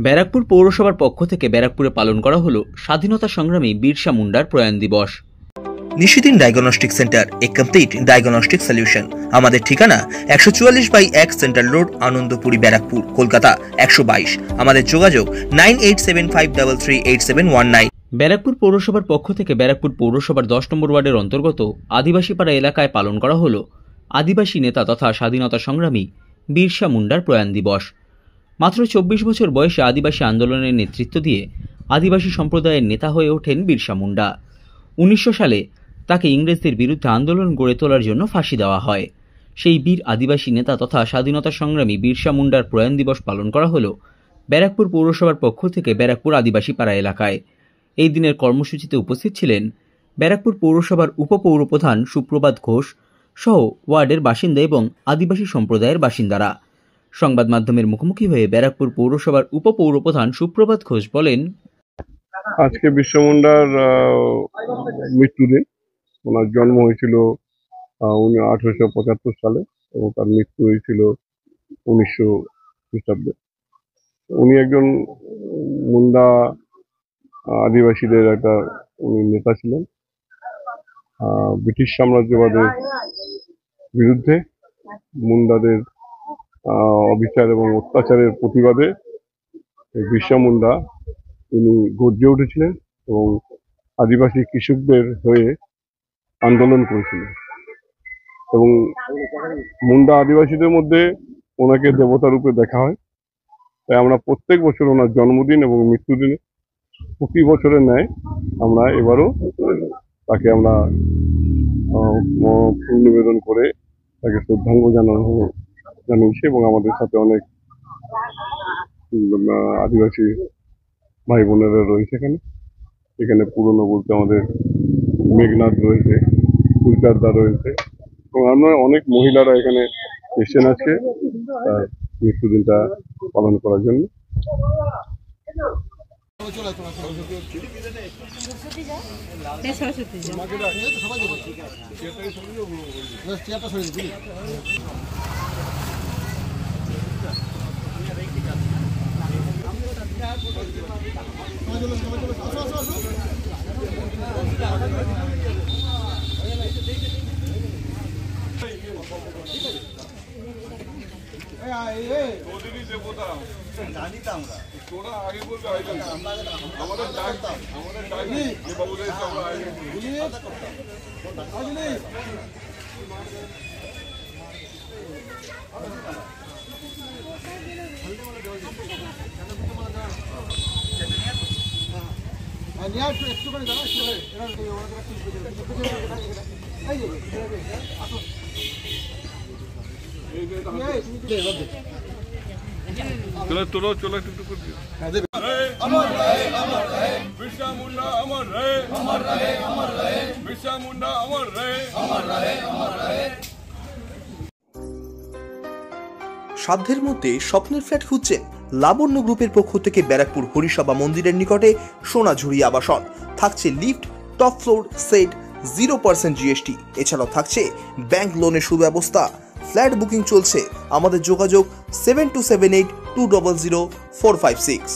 ব্যারাকপুর পৌরসভার পক্ষ থেকে ব্যারাকপুরে পালন করা হলো স্বাধীনতা সংগ্রামী বিরসা মুন্ডার প্রয়াণ দিবস। নিশিদিন ডায়াগনস্টিক সেন্টার, এ কমপ্লিট ডায়াগনস্টিক সলিউশন। আমাদের ঠিকানা 144/1 সেন্ট্রাল রোড, আনন্দপুরি, ব্যারাকপুর, কলকাতা 122। আমাদের যোগাযোগ 9875338719। ব্যারাকপুর পৌরসভার পক্ষ থেকে ব্যারাকপুর পৌরসভার 10 নম্বর ওয়ার্ডের অন্তর্গত আদিবাসীপাড়া এলাকায় পালন করা হলো আদিবাসী নেতা তথা স্বাধীনতা সংগ্রামী বিরসা মুন্ডার প্রয়াণ দিবস। মাত্র 24 বছর বয়সে আদিবাসী আন্দোলনের নেতৃত্ব দিয়ে আদিবাসী সম্প্রদায়ের নেতা হয়ে ওঠেন বিরসা মুন্ডা। 1900 সালে তাকে ইংরেজদের বিরুদ্ধে আন্দোলন গড়ে তোলার জন্য ফাঁসি দেওয়া হয়। সেই বীর আদিবাসী নেতা তথা স্বাধীনতা সংগ্রামী বিরসা মুন্ডার প্রয়াণ দিবস পালন করা হলো ব্যারাকপুর পৌরসভার পক্ষ থেকে ব্যারাকপুর আদিবাসী পাড়া এলাকায়। এই দিনের কর্মসূচিতে উপস্থিত ছিলেন ব্যারাকপুর পৌরসভার উপপৌরপ্রধান সুপ্রভাত ঘোষ সহ ওয়ার্ডের বাসিন্দা এবং আদিবাসী সম্প্রদায়ের বাসিন্দারা। সংবাদ মাধ্যমের মুখোমুখি হয়ে ব্যারাকপুর পৌরসভার উপপৌরপ্রধান সুপ্রভাত ঘোষ বলেন, আজকে বিরসা মুন্ডার মৃত্যুদিন। ওনার জন্ম হয়েছিল 1875 সালে এবং তার মৃত্যু হয়েছিল 1900 খ্রিস্টাব্দে। উনি একজন মুন্ডা আদিবাসীদের উনি নেতা ছিলেন। ব্রিটিশ সাম্রাজ্যবাদের বিরুদ্ধে মুন্ডাদের অবিচার এবং অত্যাচারের প্রতিবাদে বিরসা মুন্ডা তিনি গর্জে উঠেছিলেন এবং আদিবাসী কৃষকদের হয়ে আন্দোলন করেছিলেন। এবং মুন্ডা আদিবাসীদের মধ্যে ওনাকে দেবতা রূপে দেখা হয়। তাই আমরা প্রত্যেক বছর ওনার জন্মদিন এবং মৃত্যুদিনে প্রতি বছরের ন্যায় আমরা এবারও তাকে আমরা ফুল নিবেদন করে তাকে শ্রদ্ধাঞ্জলি জানিয়েছি এবং আমাদের সাথে অনেক আদিবাসী ভাই বোনেরা রয়েছে এখানে পুরনো বলতে আমাদের মেঘনাথ রয়েছে, কুলচারদা রয়েছে এবং আমরা অনেক মহিলারা এখানে এসেছেন আজকে তার মৃত্যুদিনটা পালন করার জন্য। चलो चलो टुकटुक बिरसा मुंडा अमर रहे, अमर रहे, अमर रहे, बिरसा मुंडा अमर रहे, अमर रहे, अमर रहे। সাধ্যের মধ্যে স্বপ্নের ফ্ল্যাট খুঁজছেন? লাবণ্য গ্রুপের পক্ষ থেকে ব্যারাকপুর হরিসভা মন্দিরের নিকটে সোনাঝুরি আবাসন। থাকছে lift, top floor, set, 0% GST। এছাড়াও থাকছে ব্যাংক লোনের সুব্যবস্থা। ফ্ল্যাট বুকিং চলছে। আমাদের যোগাযোগ 7278200456।